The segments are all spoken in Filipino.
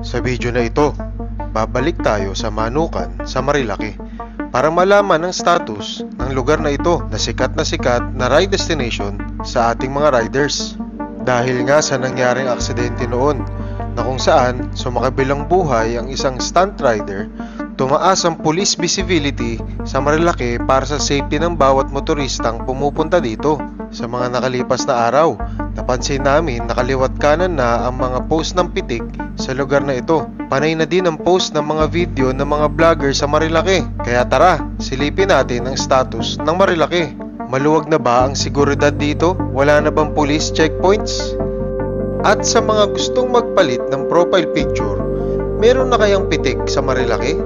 Sa video na ito, babalik tayo sa Manukan sa Marilaki para malaman ang status ng lugar na ito na sikat na ride destination sa ating mga riders. Dahil nga sa nangyaring aksidente noon na kung saan sumakabilang buhay ang isang stunt rider, tumaas ang police visibility sa Marilaki para sa safety ng bawat motoristang pumupunta dito. Sa mga nakalipas na araw, napansin namin na kaliwat kanan na ang mga post ng pitik sa lugar na ito. Panay na din ang post ng mga video ng mga vlogger sa Marilaki. Kaya tara, silipin natin ang status ng Marilaki. Maluwag na ba ang seguridad dito? Wala na bang police checkpoints? At sa mga gustong magpalit ng profile picture, meron na kayang pitik sa Marilaki?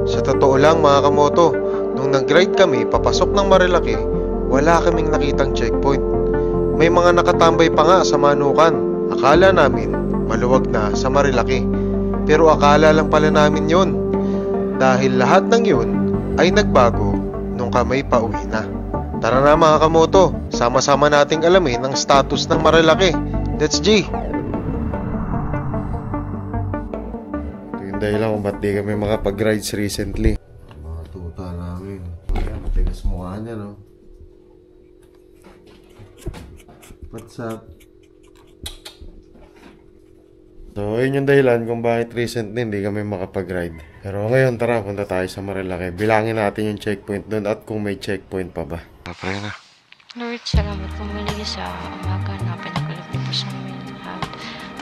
Sa totoo lang mga kamoto, nung nag-ride kami papasok ng Marilaki, wala kaming nakitang checkpoint. May mga nakatambay pa nga sa Manukan. Akala namin maluwag na sa Marilaki. Pero akala lang pala namin yon. Dahil lahat ng yun ay nagbago nung kami pauwi na. Tara na mga kamoto, sama-sama nating alamin ang status ng Marilaki. Let's G! Ito yung dahilan kung ba't di kami makapag-rides recently. Mga tuta namin. Ayan, matigas mukha niya, no? What's up? So, yun yung dahilan kung bakit recently hindi kami makapag-ride. Pero ngayon, tara, punta tayo sa Marilaki. Bilangin natin yung checkpoint doon at kung may checkpoint pa ba. Pre na. Lord, salamat po muli sa umaga na pinakulog niyo po sa amin lahat.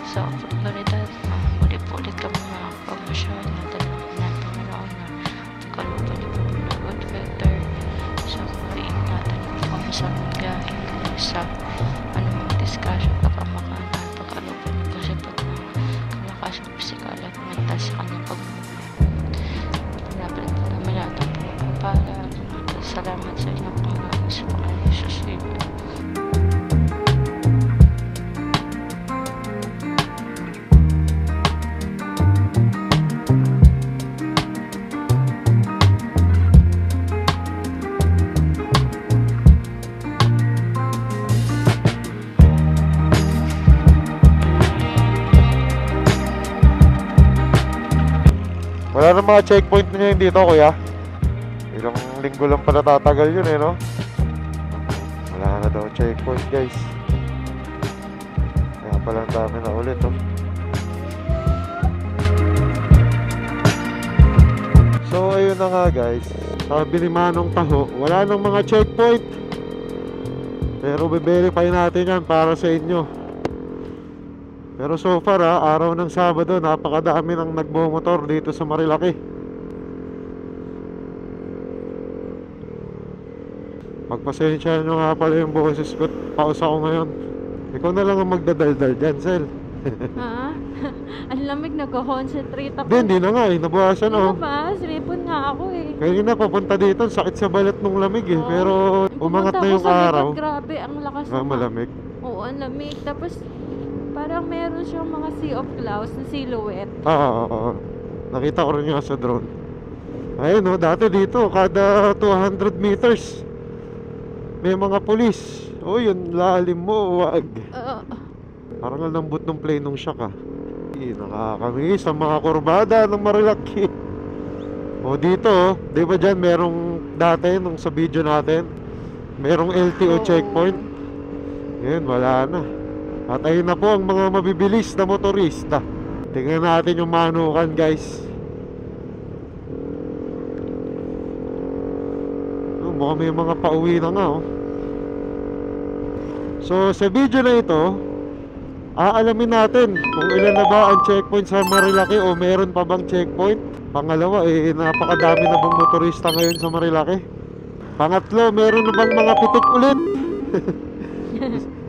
Sa oportunidad na muli po ulit kami makapag-masyal na dalawang na Panginoon na kaluban niyo po ng good weather. Sa pag-iingatan niyo po kami sa biyahe sa anumang discussion kapamakan at pagkaluban niyo po sa pagkalakas ng pisikal at mental sa kanyang pagmumulong. Pinapalit po namin lahat ang pagpapala. Salamat sa inyong Panginoon sa Panginoon Jesus. Amen. Wala na mga checkpoint na yun dito, kuya. Ilang linggo lang pala tatagal yun, no? Wala na daw checkpoint, guys. Kaya pala ang dami na ulit, oh. So, ayun na nga, guys. Sabi ni Manong Taho, wala nang mga checkpoint. Pero be-verify natin yan para sa inyo. Pero so far, araw ng Sabado, napakadami ng nagbomotor dito sa Marilaki. Magpasensya nyo nga pala yung boses ko. Pause ako ngayon. Ikaw na lang ang magdadaldal dyan, Sel. Ha? Ang lamig, nagko-concentrate ako. Hindi na nga eh, nabuhasan Hindi oh. ba? Siripon nga ako eh. Kaya na, papunta dito, sakit sa balat ng lamig eh. Pero umangat na yung araw. Grabe, ang lakas malamig. Oo, ang lamig. Tapos, parang meron siyang mga sea of clouds na silhouette. Oo. Nakita ko rin nga sa drone. Ayun no, dati dito, kada 200 meters, may mga pulis. Oh, yun, lalim mo, wag. Parang ang lambot ng plane nung shock ah. Nakakamiss ang mga kurbada ng Marilaki. O dito, oh, di ba dyan merong dati nung sa video natin, merong LTO checkpoint. Yun, wala na. At ayun na po ang mga mabibilis na motorista. Tingnan natin yung Manukan, guys. Mukhang may mga pauwi na nga, oh. So sa video na ito, aalamin natin kung ilan na ba ang checkpoint sa Marilaki o meron pa bang checkpoint. Pangalawa, napakadami na bang motorista ngayon sa Marilaki. Pangatlo, meron na bang mga pitik ulit?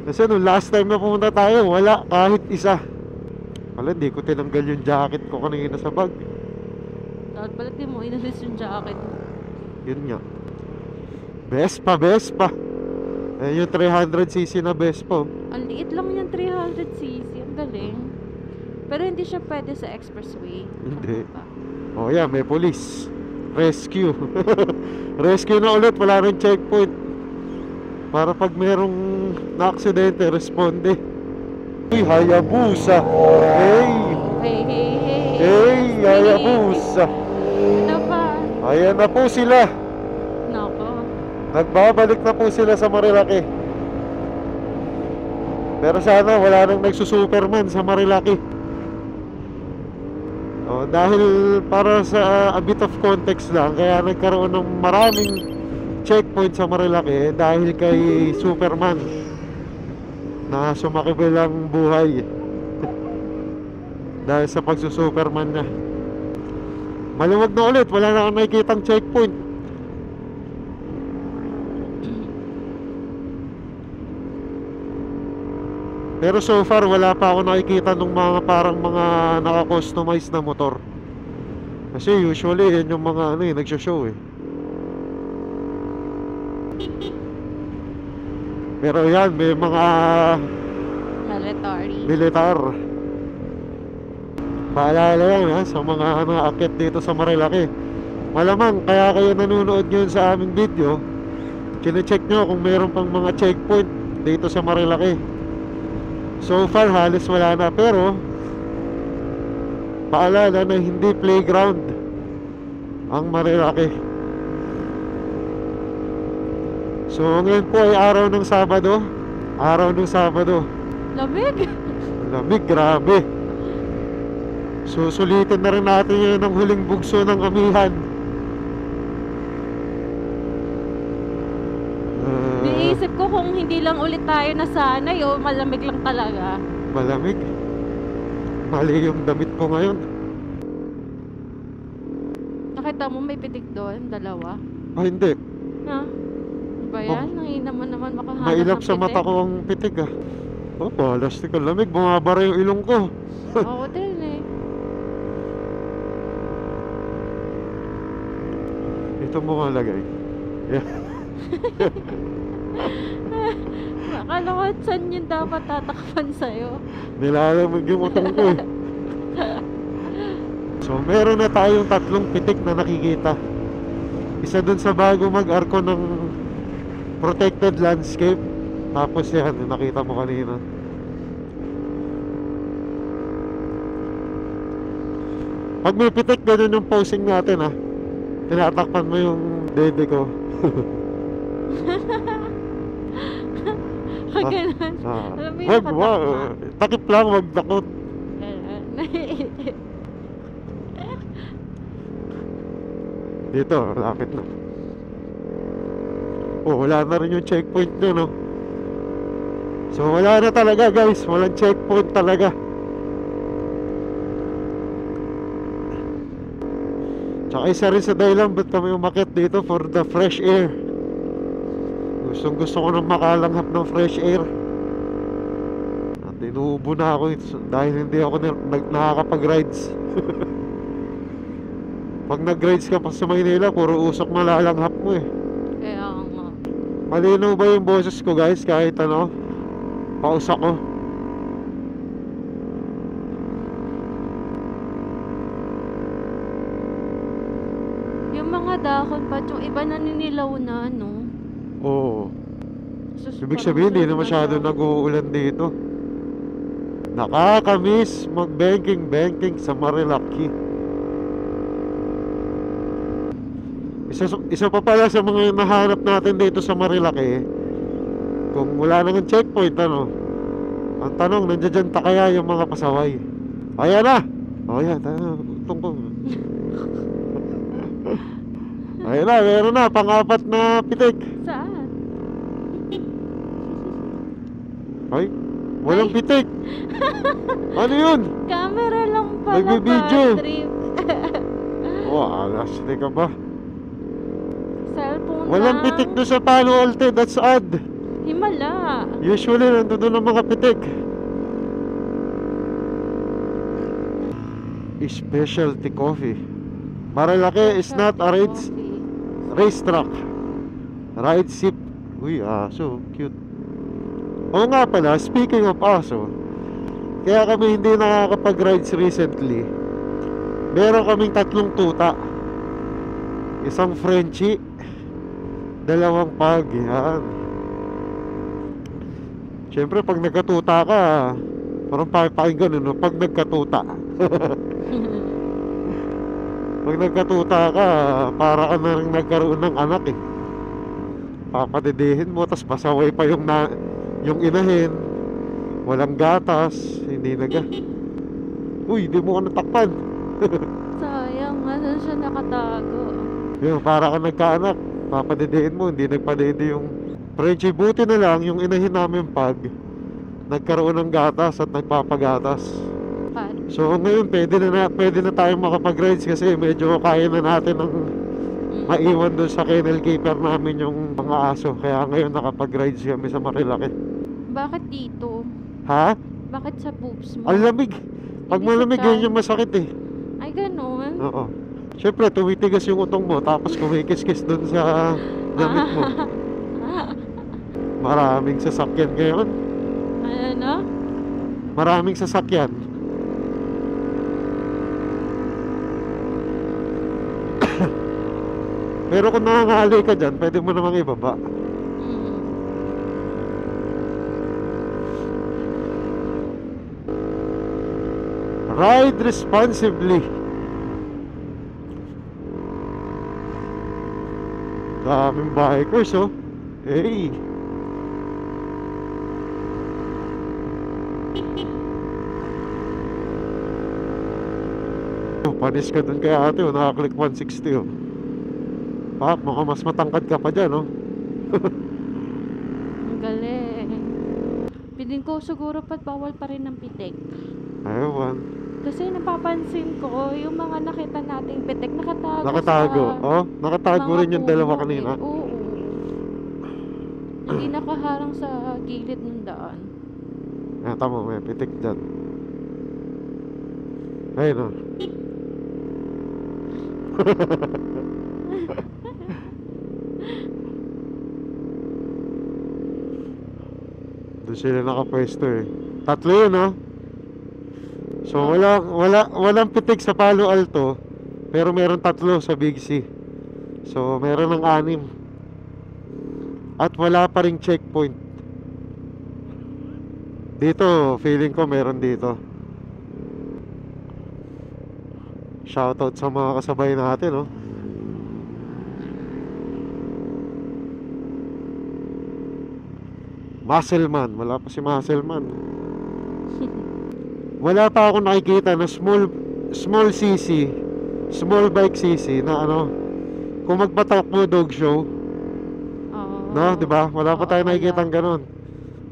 Kasi nung last time na pumunta tayo, wala kahit isa. Wala, di ko tinanggal yung jacket ko kanina sa bag. Dapat pala di mo inalis yung jacket. Yun nga. Vespa. Ayan yung 300cc na Vespa. Ang liit lang yung 300cc. Ang galing. Pero hindi siya pwede sa expressway. Hindi. Oh yeah, may police. Rescue. Rescue na ulit, wala rin checkpoint. Para pag merong na-aksidente, responde. Uy, Hayabusa. Hey! Hey, hey, hey. Hayabusa. Ano ba? Ayan na po sila. Nako. Nagbabalik na po sila sa Marilaki. Pero sana wala nang nagsusuperman sa Marilaki. Dahil para sa a bit of context lang, kaya nagkaroon ng maraming checkpoint sa Marilaki dahil kay Superman na sumakibilang buhay dahil sa pagsusuperman niya. Maluwag na ulit, wala na akong nakikitang checkpoint. Pero so far wala pa ako nakikita ng mga parang mga naka-customize na motor. Kasi usually yan yung mga nagsho-show eh. Pero yan, may mga militar. Paalala yan sa mga nakakit dito sa Marilaki. Malamang kaya kayo nanonood yun sa aming video, kine-check nyo kung mayroon pang mga checkpoint dito sa Marilaki. So far halos wala na, pero paalala na hindi playground ang Marilaki. So ngayon po ay araw ng Sabado. Lamig. Lamig, grabe. Susulitin na rin natin yun ng huling bugso ng amihan. Naisip ko kung hindi lang ulit tayo nasanay o malamig lang talaga. Malamig? Mali yung damit ko ngayon. Nakita mo may pitik doon, dalawa? Hindi. Ha? Ba yan? Nangina mo naman makahanap Mailap ng sa mata pitik. ko ang pitik ah. Balastik ang lamig, bumabara yung ilong ko. Oo din eh. Ito mo nga lagay. Yeah. Akala ko saan yun dapat tatakpan sa'yo. Nilalamig yung utong ko eh. So meron na tayong 3 pitik na nakikita. Isa dun sa bago mag-arko ng protected landscape. Tapos yan, yung nakita mo kanina. Pag may pitik, ganun yung posing natin ah. Tinatakpan mo yung dede ko. Ganun. Alam mo yung Wag, nakatakpa. takip lang, wag takot. Ganun. Dito, lapit na. Wala na rin yung checkpoint nyo, no? So, wala na talaga, guys. Walang checkpoint talaga. Tsaka isa rin sa dahilan ba't kami umakyat dito for the fresh air. Gustong gusto ko nang makalanghap ng fresh air. At inuubo na ako dahil hindi ako nakakapag-rides. Pag nag-rides ka pa sa Maynila, puro usok malalanghap mo eh. Kaya nga. Malinaw ba yung boses ko, guys? Kahit ano, pausak ko. Yung mga dahon pa, yung iba naninilaw na, no? Oo. Sus, Ibig parang sabihin, hindi na ganda masyado siya. nag-uulan dito. Nakakamiss mag-banking sa Marilaki. Isa pa pala sa mga nahanap natin dito sa Marilaki, kung wala nang checkpoint, ano, ang tanong, nandiyan ta kaya yung mga pasaway? Ayan na! Ayan, tungkong. Ayan na, meron na, pang-4 na pitik. Saan? Ay, walang pitik. Ano yun? Camera lang pala, Nagbibidyo. bad trip. Alas, ka ba? Cellphone Walang lang. pitik doon sa Palo Alto, that's odd. Himala. Usually, nandun ang mga pitik. Specialty coffee. Marilaki is not a racetrack. Ride sip. Uy, aso, cute. Oo nga pala, speaking of aso, kaya kami hindi nakakapag-rides recently. Meron kaming 3 tuta. Isang Frenchie, 2 pug. Yan. Siyempre pag nagkatuta ka, parang pakinggan, no? Pag nagkatuta. Pag nagkatuta ka, para ka na rin nagkaroon ng anak eh. Papadidihin mo, tas pasaway pa yung inahin. Walang gatas, hindi naga. Uy, di mo ka natakpan. Sayang, nasan siya nakatago? Yun, para ka nagkaanak. Papadidihin mo, hindi nagpadidi yung Frenchie. Buti na lang yung inahin namin pag nagkaroon ng gatas at nagpapagatas. Paano? So ngayon pwede na tayong makapag-rides kasi medyo kaya na natin ng maiwan doon sa kennel keeper namin yung mga aso. Kaya ngayon nakapag-rides kami sa Marilaki. Bakit dito? Ha? Bakit sa boobs mo? Ang lamig. Pag Hindi malamig sa yun tiyan. yung masakit eh. Ay, ganun. Oo. Siyempre tumitigas yung utong mo tapos kumikis-kis doon sa damit mo. Maraming sasakyan ngayon. Ano? Maraming sasakyan. Pero kung nangangali ka dyan, pwede mo namang ibaba. Mm. Ride responsibly. Daming bikers oh. Hey. Oh, panis ka dun kay ate oh, nakaklik 160 oh. Pak, mukhang mas matangkad ka pa dyan oh. Ang galing. Pidin ko siguro pat bawal pa rin ng pitik. Ewan. Kasi napapansin ko, yung mga nakita nating pitik nakatago Nakatago. sa Oh, nakatago mga rin yung dalawa puno kanina. eh. Oo. Hindi nakaharang sa gilid ng daan. Ah, tama, may pitik dyan. Ayun oh. Doon sila nakapwesto eh. Tatlo yun oh. So walang pitik sa Palo Alto, pero meron tatlo sa Big C. So meron ng 6. At wala pa ring checkpoint. Dito, feeling ko meron dito. Shoutout sa mga kasabay natin oh. Muscleman, wala pa si Muscleman. Wala pa ako nakikita na small CC, small bike CC na ano, kung magpatak mo dog show, Oo. no, 'di ba? Wala pa Oo, tayo wala. nakikitang ganun.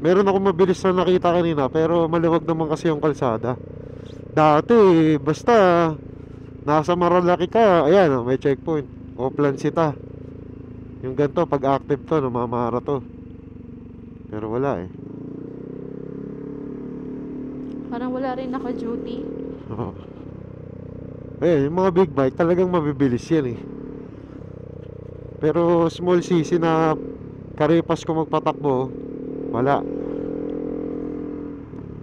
Meron ako mabilis na nakita kanina, pero maluwag naman kasi yung kalsada. Dati, basta nasa Marilaki ka, ayan, oh, may checkpoint. O Plansita. Yung ganito, pag active to, namamara to. Pero wala eh. Parang wala rin naka-duty. Oo. Eh, yung mga big bike talagang mabibilis yan eh. Pero small CC na karipas ko magpatakbo, wala.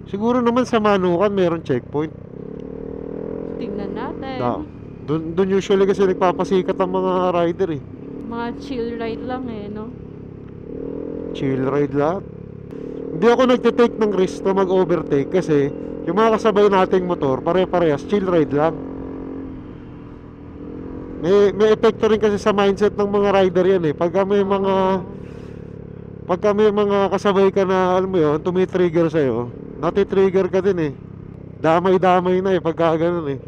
Siguro naman sa Manukan meron checkpoint. Tingnan natin. Doon usually kasi nagpapasikat ang mga rider eh. Mga chill ride lang eh, no? Chill ride lahat. Hindi ako nagtitake ng risk na mag-overtake kasi yung mga kasabay nating motor, pare-parehas, chill ride lang. May epekto rin kasi sa mindset ng mga rider yan eh. Pagka may mga kasabay ka na, alam mo yun, tumitrigger sa'yo, natitrigger ka din eh. Damay-damay na eh, pagka ganun eh.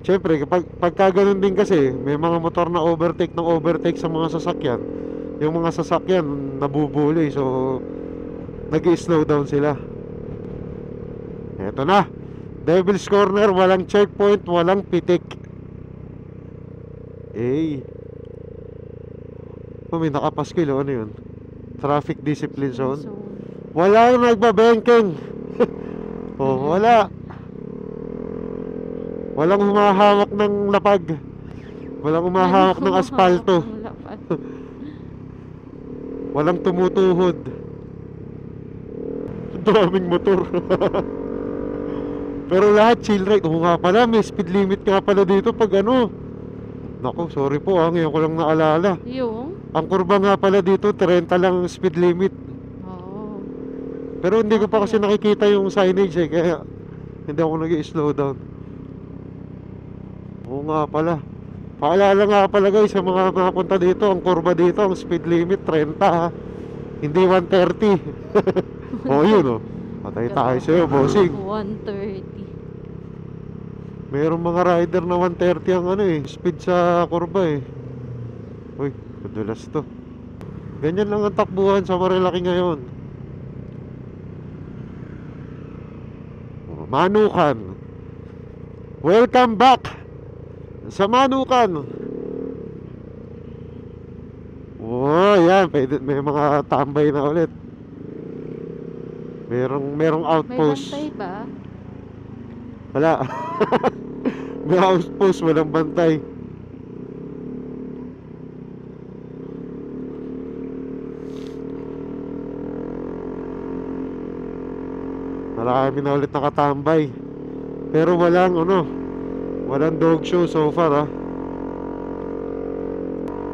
Siyempre, pagka ganun din kasi, may mga motor na overtake sa mga sasakyan. Yung mga sasakyan, nabubuli, so nag-slow down sila. Eto na, Devil's Corner, walang checkpoint, walang pitik. Eh, may nakapaskil, ano yun? Traffic discipline zone. Wala nagbabanking. Oh, wala. Walang humahawak ng lapag. Walang humahawak ng asfalto. Walang tumutuhod. Daming motor. Pero lahat chill ride. Oo nga pala, may speed limit nga pala dito pag ano. Naku, sorry po ngayon ko lang naalala. Yung? Ang kurba nga pala dito, 30 lang ang speed limit. Oo. Pero hindi ko pa kasi nakikita yung signage eh, kaya hindi ako nag-slow down. Oo nga pala. Paalala nga pala guys sa mga punta dito, ang kurba dito, ang speed limit 30 ha. Hindi 130. Oh yun oh. Patay tayo sa'yo, bossing. 130. Merong mga rider na 130 ang ano eh, speed sa kurba eh. Uy, madulas to. Ganyan lang ang takbuhan sa Marilaki ngayon. Manukan. Welcome back sa Manukan. Oh, yan, pwede, may mga tambay na ulit. Merong outpost. May bantay ba? Wala. May outpost, walang bantay. Marami na ulit nakatambay. Pero walang walang dog show so far ha.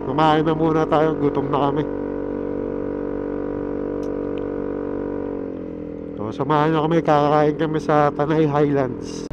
Kumain na muna tayo, gutom na kami. So samahan nyo kami, kakakain kami sa Tanay Highlands.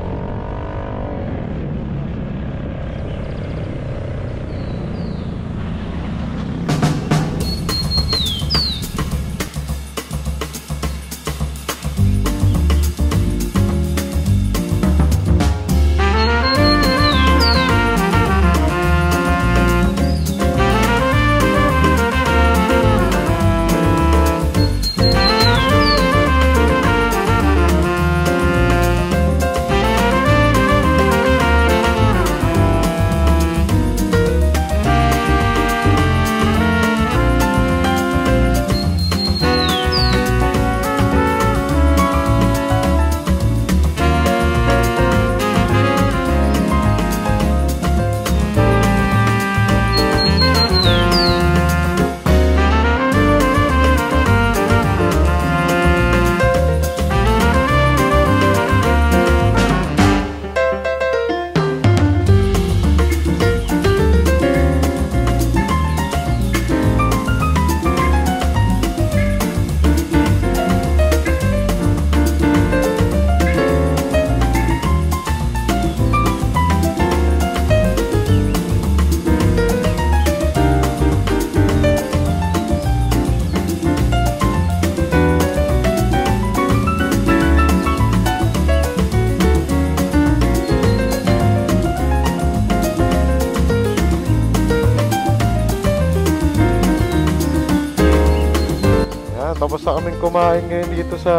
Tapos na kaming kumain ngayon dito sa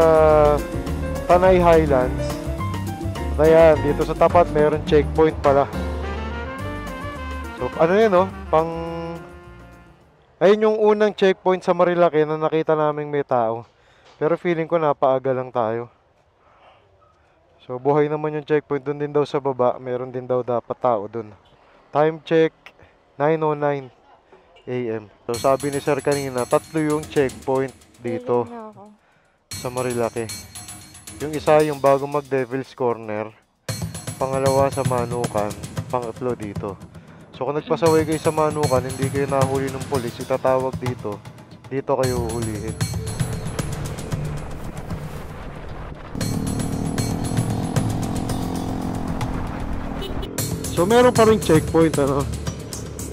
Tanay Highlands. Ayan, dito sa tapat mayroon checkpoint pala. So ano yun ayun yung unang checkpoint sa Marilaki na nakita naming may tao. Pero feeling ko napaaga lang tayo. So buhay naman yung checkpoint. Doon din daw sa baba, meron din daw dapat tao doon. Time check 9:09 AM. So sabi ni sir kanina, 3 yung checkpoint dito sa Marilaki. Yung isa yung bago mag Devil's Corner, pangalawa sa Manukan, pangatlo dito. So kung nagpasaway kayo sa Manukan, hindi kayo nahuli ng pulis, itatawag dito kayo huhulihin. So meron pa rin checkpoint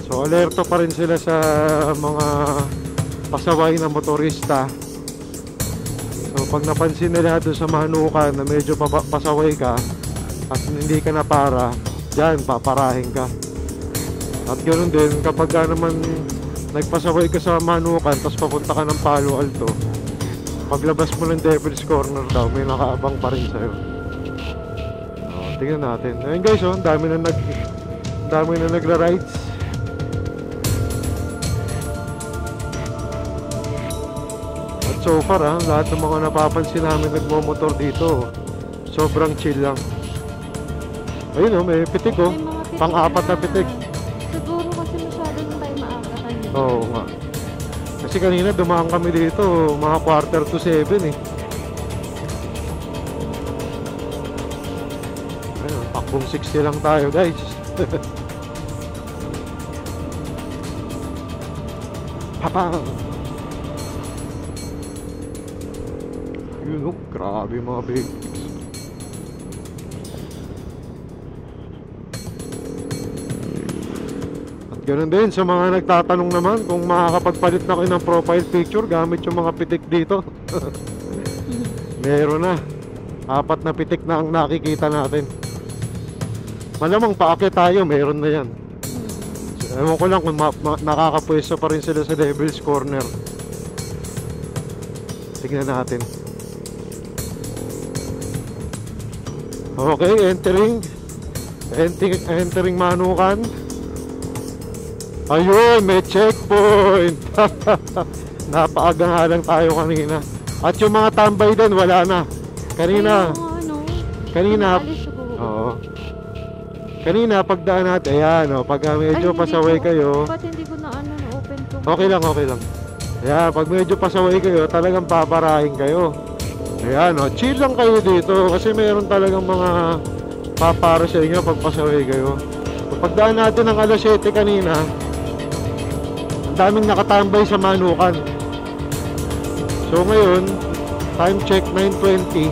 So alerto pa rin sila sa mga pasaway na motorista. So pag napansin nila doon sa Manukan na medyo pasaway ka at hindi ka na para, dyan paparahin ka. At ganoon din kapag naman nagpasaway ka sa Manukan tapos papunta ka ng Palo Alto, paglabas mo ng Devil's Corner daw may nakaabang pa rin sa'yo. Tingnan natin. Ayun guys, dami na nagra-rides. So far lahat ng mga napapansin namin nagmomotor dito, sobrang chill lang. Ayun may pitik pang-apat na pitik. Siguro kasi masyado na tayo maaga kanina. Oo nga. Kasi kanina dumaan kami dito mga 6:45 eh. Ayun, takbong 60 lang tayo guys. Papa! Yun grabe mga big. Ganun din sa mga nagtatanong naman kung makakapagpalit na kayo ng profile picture gamit yung mga pitik dito. Meron na. 4 na pitik na ang nakikita natin. Malamang paakyat tayo, meron na yan. Ewan ko lang kung nakakapwesto pa rin sila sa Devil's Corner. Tignan natin. Okay, entering Manukan. Ayun, may checkpoint. Napaaga nga lang tayo kanina. At yung mga tambay din, wala na. Kanina, oo. Kanina, pagdaan natin, ayan, o, pag medyo pasaway kayo. Ba't hindi ko na open to? Okay lang. Ayan, pag medyo pasaway kayo, talagang paparahin kayo. Ayan, o, chill lang kayo dito. Kasi mayroon talagang mga papara sa inyo pag pasaway kayo. Pagdaan natin ng alas 7 kanina, ang daming nakatambay sa Manukan. So ngayon, time check 9:20.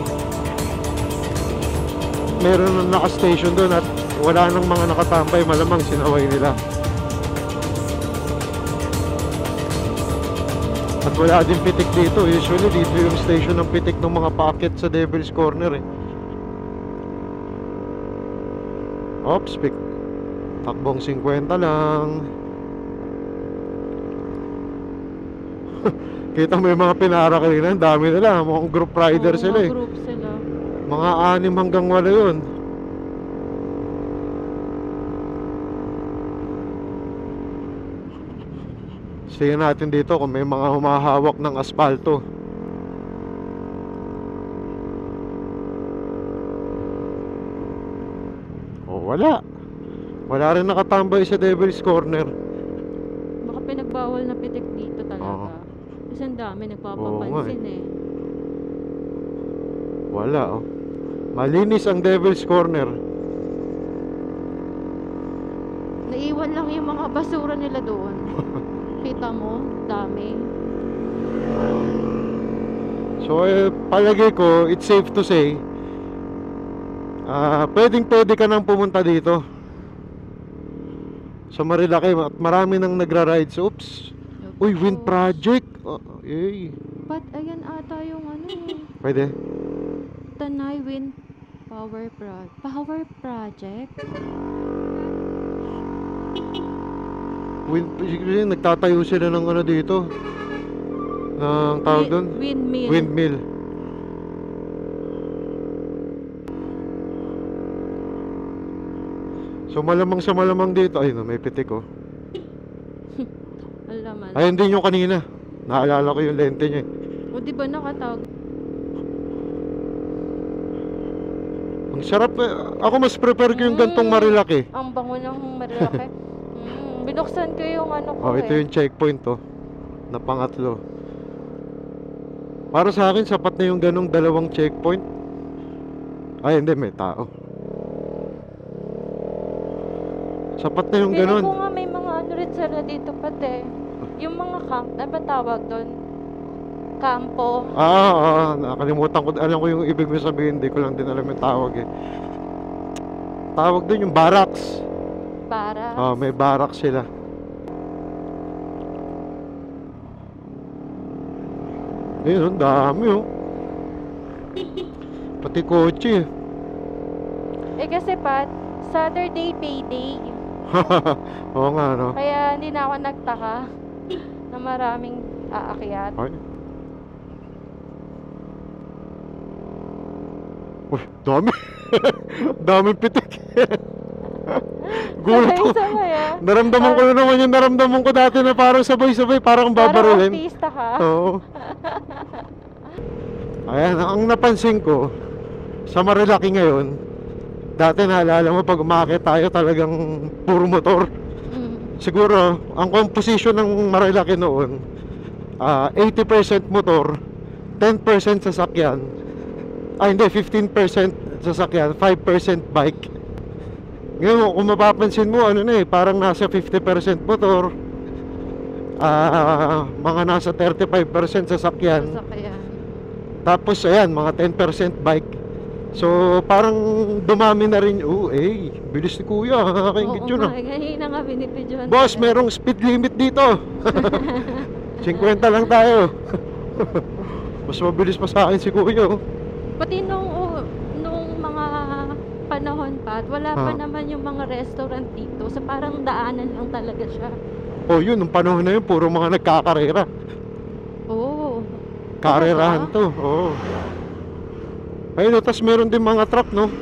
Meron na naka-station doon at wala nang mga nakatambay, malamang sinaway nila. At wala din pitik dito. Usually dito yung station ng pitik ng mga packet sa Devil's Corner eh. Oops, takbong 50 lang. Kita mo yung mga pinara kanina, ang dami nila, mukhang group rider sila eh. Group sila. Mga 6 hanggang 8 yun. Tingnan natin dito kung may mga humahawak ng asfalto. Oh, wala. Wala rin nakatambay sa Devil's Corner. Baka pinagbawal na pitik dito talaga. Kasi ang dami nagpapapansin eh. Wala oh. Malinis ang Devil's Corner. Naiwan lang yung mga basura nila doon. Kita mo, dami. So palagay ko, it's safe to say, pwede ka nang pumunta dito sa Marilaki at marami nang nagra-rides. Oops. Uy, wind project. But ayan ata yung Pwede. Tanay Wind Power Project. Nagtatayo sila ng dito. Ng tawag doon? Windmill. So malamang dito. Ay no, may pitik oh. Alaman. Ayun din yung kanina. Naalala ko yung lente niya. O di ba nakatawag? Ang sarap eh. Ako mas prefer ko yung gantong Marilaki. Ang bango ng Marilaki. Binuksan ko yung ko ito yung checkpoint to. Na pangatlo. Para sa akin sapat na yung ganong dalawang checkpoint. Ay hindi, may tao. Sapat na yung ganon. Feeling ko nga may mga rin sila dito pati. Yung mga camp, ano ba tawag doon? Kampo. Nakalimutan ko. Alam ko yung ibig mo sabihin. Hindi ko lang din alam yung tawag eh. Tawag doon yung barracks. Barracks? May barracks sila. Ayun, ang dami oh. Pati kotse. Kasi Pat, Saturday payday. Oo nga no. Kaya hindi na ako nagtaka na maraming aakyat. Ay. Uy, dami. Daming pitik. Gulat ko. Naramdaman ko na naman yung naramdaman ko dati na parang sabay-sabay, parang babarulin. Parang artista ka. Oo. Ayan, ang napansin ko sa Marilaki ngayon, dati naalala mo pag umakit tayo talagang puro motor. Siguro ang composition ng Marilaki noon 80% motor, 10% sasakyan. Hindi, 15% sasakyan, 5% bike. Ngayon kung mapapansin mo parang nasa 50% motor, mga nasa 35% sasakyan. Tapos ayan, mga 10% bike. So parang dumami na rin. Bilis ni kuya, nakakaingit Oo yun nga, kanina nga binibidyohan Boss, talaga. merong speed limit dito. 50 lang tayo. Mas mabilis pa sa akin si kuya. Pati nung mga panahon pa, at wala pa Ah. naman yung mga restaurant dito. So parang daanan lang talaga siya. Yun, nung panahon na yun, puro mga nagkakarera. Oo. Karerahan Talaga? to, oo. Ayun, tas meron din mga truck, no?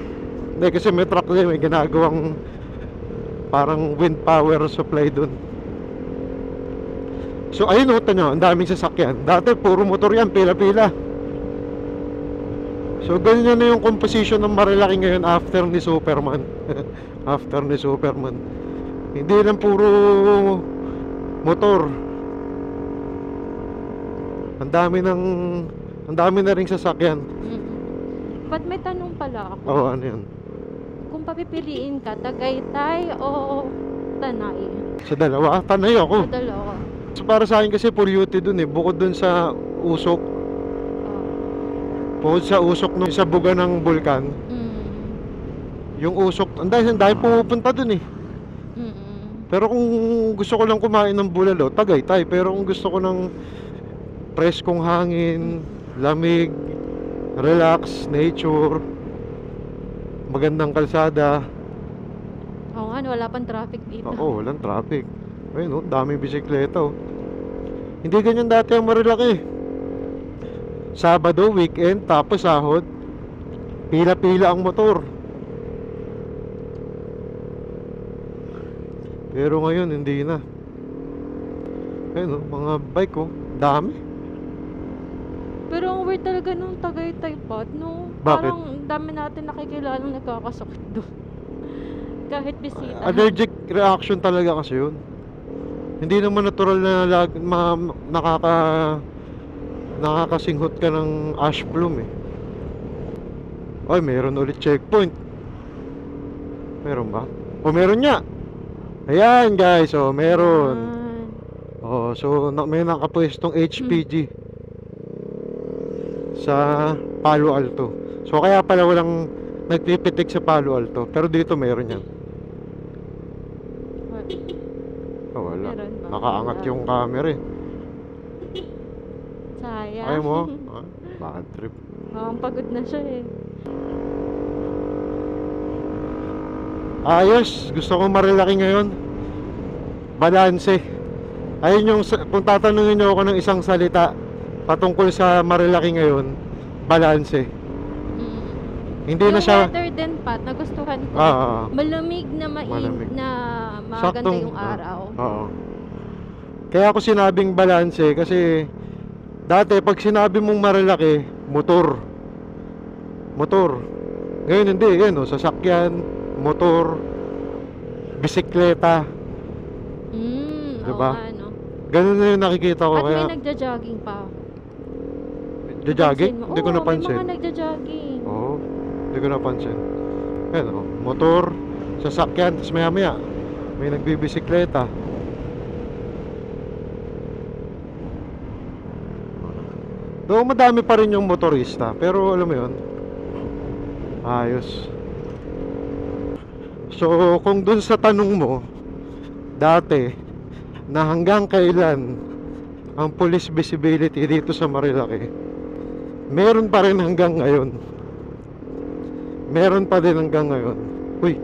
Hindi, kasi may truck din, may ginagawang parang wind power supply dun. So ayun, tanyo, ang daming sasakyan. Dati puro motor yan, pila-pila. So ganyan na yung composition ng Marilaki ngayon after ni Superman. After ni Superman. Hindi lang puro motor. Ang dami na ring sasakyan. But may tanong pala ako. Ano yan? Kung papipiliin ka, Tagaytay o Tanay? Sa dalawa, Tanay ako. Sa dalawa. So para sa akin kasi Puryuti dun bukod dun sa usok. Bukod sa usok nung sa buga ng bulkan. Yung usok, ang dahil pumupunta dun Pero kung gusto ko lang kumain ng bulalo, Tagaytay. Pero kung gusto ko ng preskong hangin, lamig, relax, nature, magandang kalsada. Oo nga, wala pang traffic dito. Oo, walang traffic. Ayun, daming bisikleta. Hindi ganyan dati ang Marilaki. Sabado, weekend, tapos sahod, pila-pila ang motor. Pero ngayon, hindi na. Ayun, mga bike, dami. Pero ang weird talaga nung Tagaytay Pot, no? Bakit? Parang dami natin nakikilalang nagkakasakit doon. Kahit bisita. Allergic reaction talaga kasi yun. Hindi naman natural na nakakasinghot ka ng ash plume meron ulit checkpoint. Meron ba? Meron nga. Ayan guys, meron. So may nakapwestong HPG sa Palo Alto. So kaya pala walang nagpipitik sa Palo Alto. Pero dito meron yan. Wala. Nakaangat yung camera Sayang. Ayaw mo? Bad trip. Ang pagod na siya Ayos, gusto ko Marilaki ngayon. Balanse. Ayun yung, kung tatanungin nyo ako ng isang salita patungkol sa Marilaki ngayon, balanse. Hindi yung na siya weather din, Pat, nagustuhan ko. Malamig na Malamig. na maganda yung araw. Kaya ako sinabing balanse kasi dati pag sinabi mong Marilaki, motor. Ngayon hindi, sasakyan, motor, bisikleta. Diba? Ganun na yung nakikita ko. At kaya may nagja-jogging pa. Nagja-jogging? Hindi ko napansin. May mga nagja-jogging. Hindi ko napansin. Motor, sasakyan, tapos maya may nagbibisikleta. Doon madami pa rin yung motorista, pero alam mo yun, ayos. So kung dun sa tanong mo dati na hanggang kailan ang police visibility dito sa Marilaki, meron pa rin hanggang ngayon. Meron pa din hanggang ngayon. Uy,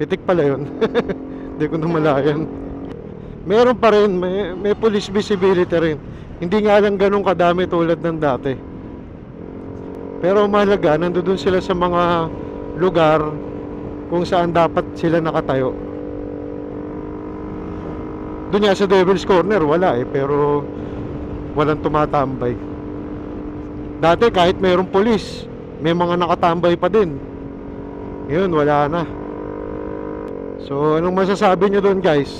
pitik pala yun. Hindi ko namalayan. Meron pa rin, may police visibility rin. Hindi nga lang ganun kadami tulad ng dati. Pero mahalaga, nandoon sila sa mga lugar kung saan dapat sila nakatayo. Doon nga sa Devil's Corner, wala pero walang tumatambay. Dati kahit mayroong pulis, may mga nakatambay pa din. Yun, wala na. So, anong masasabi nyo doon guys?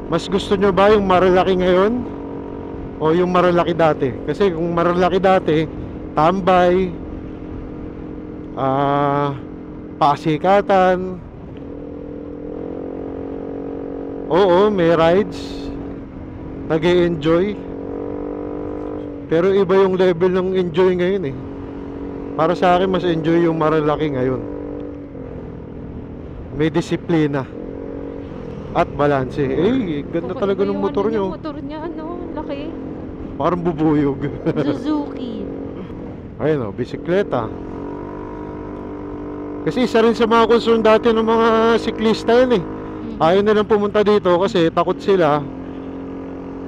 Mas gusto nyo ba yung Marilaki ngayon o yung Marilaki dati? Kasi kung Marilaki dati, tambay, pasikatan, oo, may rides, nag-e-enjoy. Pero iba yung level ng enjoy ngayon Para sa akin, mas enjoy yung Marilaki ngayon. May disiplina at balanse. Eh, ganda talaga ng motor nyo. Yung motor niya, ano, laki. Parang bubuyog. Suzuki. Ayun o, bisikleta. Kasi isa rin sa mga concern dati ng mga siklista yun eh. Ayaw nilang pumunta dito kasi takot sila.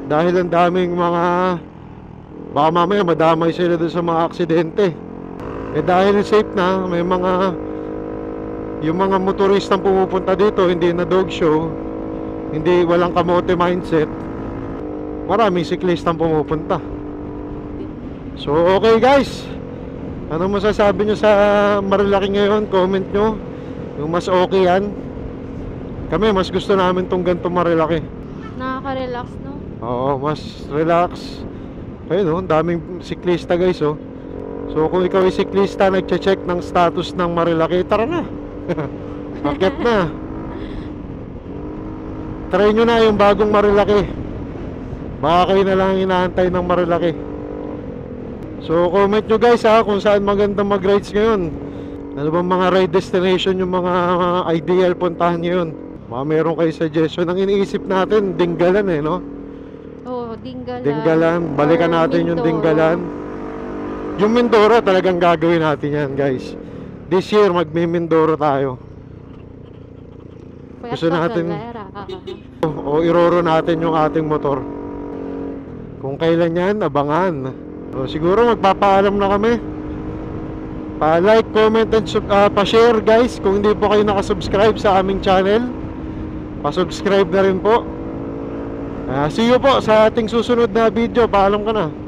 Dahil ang daming mga, baka mamaya madamay sila dun sa mga aksidente. Eh dahil safe na, may mga, yung mga motoristang pumupunta dito, hindi na dog show, hindi, walang kamote mindset, maraming siklistang pumupunta. So okay guys, ano masasabi nyo sa Marilaki ngayon? Comment nyo yung mas okay yan. Kami mas gusto namin tong ganito Marilaki. Nakaka-relax, no? Oo, mas relax. Ayun oh, daming siklista guys oh. So kung ikaw ay siklista, nagche-check ng status ng Marilaki, tara na. Akyat na. Try nyo na yung bagong Marilaki. Baka kayo na lang inaantay ng Marilaki. So comment nyo guys ha, kung saan magandang mag-rides ngayon. Ano bang mga ride destination yung mga ideal puntahan ngayon? Baka meron kayo suggestion. Ang iniisip natin, Dinggalan eh, no? Oo, Dinggalan. Dinggalan, balikan Or natin yung Mindoro. Dinggalan. Yung Mindoro, talagang gagawin natin yan guys. This year, magmi-Mindoro tayo. Puyat Gusto ka, natin, Galera. o iroro natin yung ating motor. Kung kailan yan, abangan. So, siguro magpapaalam na kami. Pa-like, comment, and pa-share guys. Kung hindi po kayo nakasubscribe sa aming channel, pa-subscribe na rin po. See you po sa ating susunod na video. Paalam ka na.